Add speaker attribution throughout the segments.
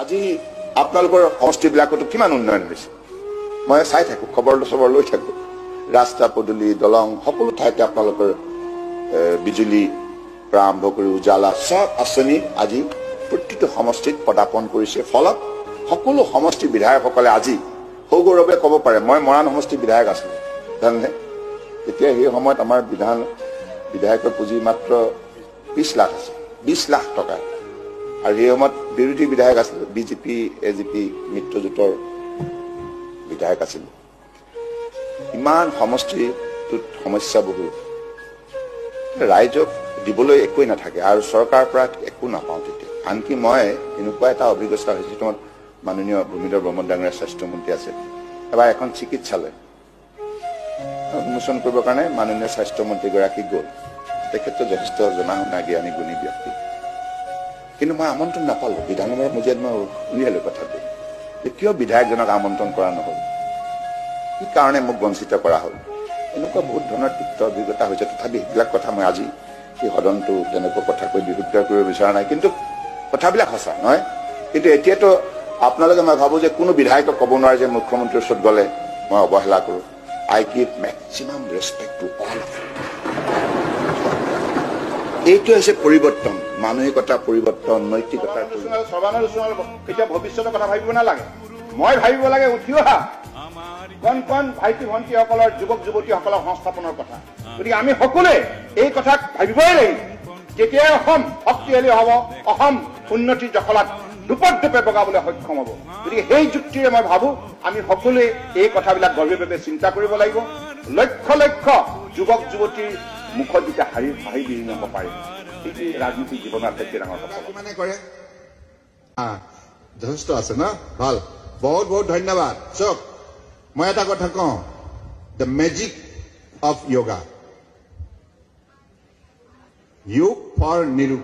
Speaker 1: আজি আপোনালোকৰ সমষ্টিবিলাকতো কিমান উন্নয়ন হৈছে মই চাই থাকো খবৰ লৈ থাকো ৰাস্তা পদূলি দলং সকলো ঠাইতে আপোনালোকৰ বিজুলী আৰম্ভ কৰি উজালা সব আঁচনি আজি প্ৰতিটো সমষ্টিত পদাপন কৰিছে ফলত সকলো সমষ্টি বিধায়কসকলে আজি সৌগৌৰৱে ক'ব পাৰে মই মৰাণ সমষ্টি বিধায়ক আছিলো জানে এতিয়া এই সময়ত আমাৰ বিধায়কৰ পুঁজি মাত্ৰ 20 লাখ আছে 20 লাখ টকা আৰু এই সময়ত বিৰোধী বিধায়ক আছিল বিজেপি এজিপি মিত্ৰজোঁটৰ বিধায়ক আছিল ইমান সমষ্টিটোত সমস্যা বহু ৰাইজক দিবলৈ একোই নাথাকে আৰু চৰকাৰৰ পৰা একো নাপাওঁ তেতিয়া আনকি মই এনেকুৱা এটা অভিজ্ঞতা হৈছে তোমাৰ মাননীয় ভূমিধৰ বৰ্মন ডাঙৰীয়া স্বাস্থ্যমন্ত্ৰী আছে এবাৰ এখন চিকিৎসালয় উন্মোচন কৰিবৰ কাৰণে মাননীয় স্বাস্থ্যমন্ত্ৰীগৰাকী গ'ল তেখেতটো যথেষ্ট জনা শুনা জ্ঞানী গুণী ব্যক্তি কিন্তু মই আমন্ত্ৰণ নাপালো বিধানসভাৰ মজিয়াত মই উলিয়ালো কথাটো কিয় বিধায়কজনক আমন্ত্ৰণ কৰা নহ'ল কি কাৰণে মোক বঞ্চিত কৰা হ'ল এনেকুৱা বহুত ধৰণৰ তিক্ত অভিজ্ঞতা হৈছে তথাপি সেইবিলাক কথা মই আজি এই সদনটো তেনেকুৱা কথা কৈ বিশুদ্ধ কৰিব বিচৰা নাই কিন্তু কথাবিলাক সঁচা নহয় কিন্তু এতিয়াতো আপোনালোকে মই ভাবো যে কোনো বিধায়কক ক'ব নোৱাৰে যে মুখ্যমন্ত্ৰীৰ ওচৰত গ'লে মই অৱহেলা কৰোঁ I give maximum respect to all of you. এইটো হৈছে পৰিৱৰ্তন মানসিকতা পৰিৱৰ্তন নৈতিকতাৰ সৰ্বানুষ্ঠানৰ এতিয়া ভৱিষ্যতৰ কথা ভাবিব নালাগে মই ভাবিব লাগে উঠি অহা কণ ভাইটি ভণ্টিসকলৰ যুৱক যুৱতীসকলৰ সংস্থাপনৰ কথা গতিকে আমি সকলোৱে এই কথা ভাবিবই লাগিব যেতিয়াই অসম শক্তিশালী হ'ব অসম উন্নতিৰ জখলাত দুপদূপে বগাবলৈ সক্ষম হ'ব গতিকে সেই যুক্তিৰে মই ভাবো আমি সকলোৱে এই কথাবিলাক গভীৰভাৱে চিন্তা কৰিব লাগিব লক্ষ লক্ষ যুৱক যুৱতীৰ মুখত যেতিয়া হাঁহি বিৰিঙ হ'ব পাৰে সেইটো ৰাজনীতি জীৱনৰ আটাইতকৈ ডাঙৰ কথা মানে কৰে
Speaker 2: যথেষ্ট আছে ন ভাল বহুত বহুত ধন্যবাদ চক মই এটা কথা কওঁ দ্য মেজিক অফ য়োগা যোগ ফৰ নিৰোগ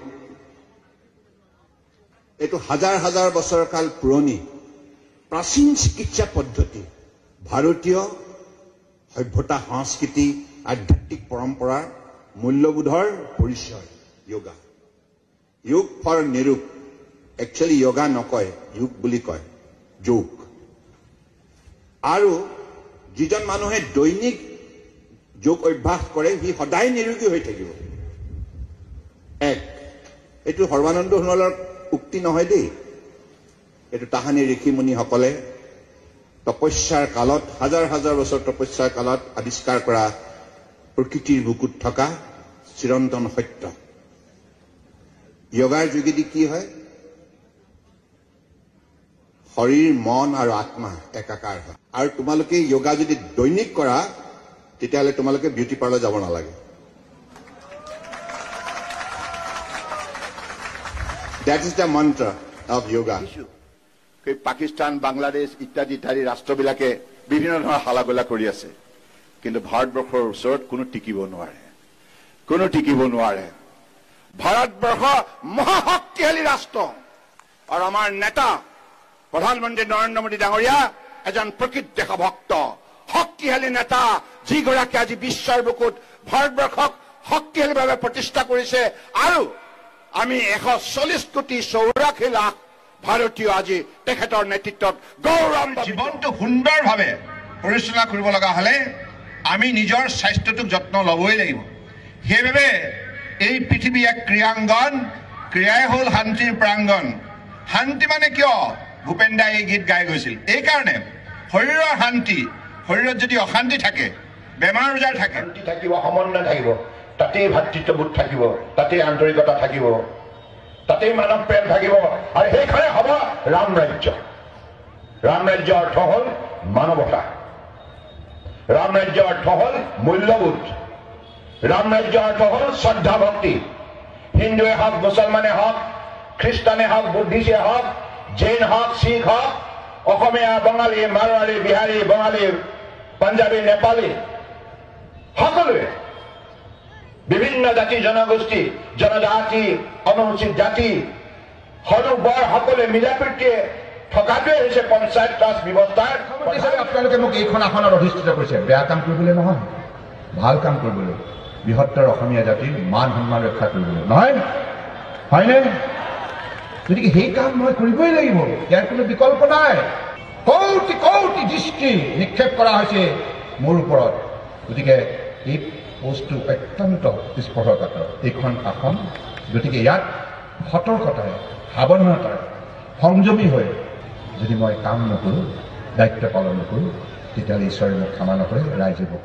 Speaker 2: এইটো হাজাৰ হাজাৰ বছৰ কাল পুৰণি প্ৰাচীন চিকিৎসা পদ্ধতি ভাৰতীয় সভ্যতা সংস্কৃতি আধ্যাত্মিক পৰম্পৰাৰ মূল্যবোধৰ পৰিচয় যোগা যোগ ফৰ নিৰোগ একচুৱেলি যোগা নকয় যোগ বুলি কয় যোগ আৰু যিজন মানুহে দৈনিক যোগ অভ্যাস কৰে সি সদায় নিৰোগী হৈ থাকিব এইটো সৰ্বানন্দ সোণোৱালৰ উক্তি নহয় দেই এইটো তাহানি ঋষি মুনিসকলে তপস্যাৰ কালত হাজাৰ হাজাৰ বছৰ তপস্যাৰ কালত আৱিষ্কাৰ কৰা প্ৰকৃতিৰ বুকুত থকা চিৰন্তন সত্য যোগাৰ যোগেদি কি হয় শৰীৰ মন আৰু আত্মা একাকাৰ হয় আৰু তোমালোকে যোগা যদি দৈনিক কৰা তেতিয়াহ'লে তোমালোকে বিউটি পাৰ্লাৰ যাব নালাগে That is the mantra of yoga.
Speaker 1: Pakistan Bangladesh ইত্যাদি ৰাষ্ট্ৰবিলাকে বিভিন্ন ধৰণৰ হালাগোলা কৰি আছে কিন্তু ভাৰতবৰ্ষৰ ওচৰত কোনো টিকিব নোৱাৰে ভাৰতবৰ্ষ মহাশক্তিশালী ৰাষ্ট্ৰ আৰু আমাৰ নেতা প্ৰধানমন্ত্ৰী নৰেন্দ্ৰ মোদী ডাঙৰীয়া এজন প্ৰকৃত দেশভক্ত শক্তিশালী নেতা যিগৰাকী আজি বিশ্বৰ বুকুত ভাৰতবৰ্ষক শক্তিশালীভাৱে প্ৰতিষ্ঠা কৰিছে আৰু আমি 140 কোটি 84 লাখ ভাৰতীয় আজি তেখেতৰ নেতৃত্বত গৌৰৱ জীৱনটো সুন্দৰভাৱে পৰিচালনা কৰিব লগা হলে আমি নিজৰ স্বাস্থ্যটোক যত্ন ল'বই লাগিব সেইবাবে এই পৃথিৱী এক ক্ৰীড়াংগন ক্ৰীড়াই হ'ল শান্তিৰ প্ৰাংগন শান্তি মানে কিয় ভূপেন দাই এই গীত গাই গৈছিল এই কাৰণে শৰীৰৰ শান্তি শৰীৰত যদি অশান্তি থাকে বেমাৰ আজাৰ থাকে শান্তি থাকিব সমন্বয় থাকিব তাতেই ভাতৃত্ববোধ থাকিব তাতেই আন্তৰিকতা থাকিব তাতেই মানৱ প্ৰেম থাকিব আৰু সেইখনে হ'ব ৰাম ৰাজ্য অৰ্থ হ'ল মানৱতা ৰাম ৰাজ্য অৰ্থ হ'ল মূল্যবোধ ৰাম ৰাজ্য অৰ্থ হ'ল শ্ৰদ্ধা ভক্তি হিন্দুৱে হওক মুছলমানে হওক খ্ৰীষ্টানে হওক বুদ্ধিষ্টে হওক জৈন হওক শিখ হওক অসমীয়া বঙালী মাৰোৱাৰী বিহাৰী বঙালী পাঞ্জাবী নেপালী সকলোৱে বিভিন্ন জাতি জনগোষ্ঠী জনজাতি অনুসূচিত জাতি সৰু বৰ সকলোৱে মিলাপ্ৰীতিয়ে থকাটোৱে হৈছে পঞ্চায়ত ৰাজ ব্যৱস্থাৰ আপোনালোকে মোক এইখন আসনত অধিষ্ঠিত কৰিছে বেয়া কাম কৰিবলৈ নহয় ভাল কাম কৰিবলৈ বৃহত্তৰ অসমীয়া জাতিৰ মান সন্মান ৰক্ষা কৰিবলৈ নহয় হয়নে
Speaker 3: গতিকে সেই কাম মই কৰিবই লাগিব, ইয়াৰ কোনো বিকল্প নাই। কোটি কোটি দৃষ্টি নিক্ষেপ কৰা হৈছে মোৰ ওপৰত। গতিকে এই পোষ্টটো অত্যন্ত স্পৰ্শকাতৰ এইখন আসন। গতিকে ইয়াত সতৰ্কতাৰে, সাৱধানতাৰে, সংযমী হৈ যদি মই কাম নকৰোঁ, দায়িত্ব পালন নকৰোঁ, তেতিয়াহ'লে ঈশ্বৰে মোক ক্ষমা নকৰে, ৰাইজে মোক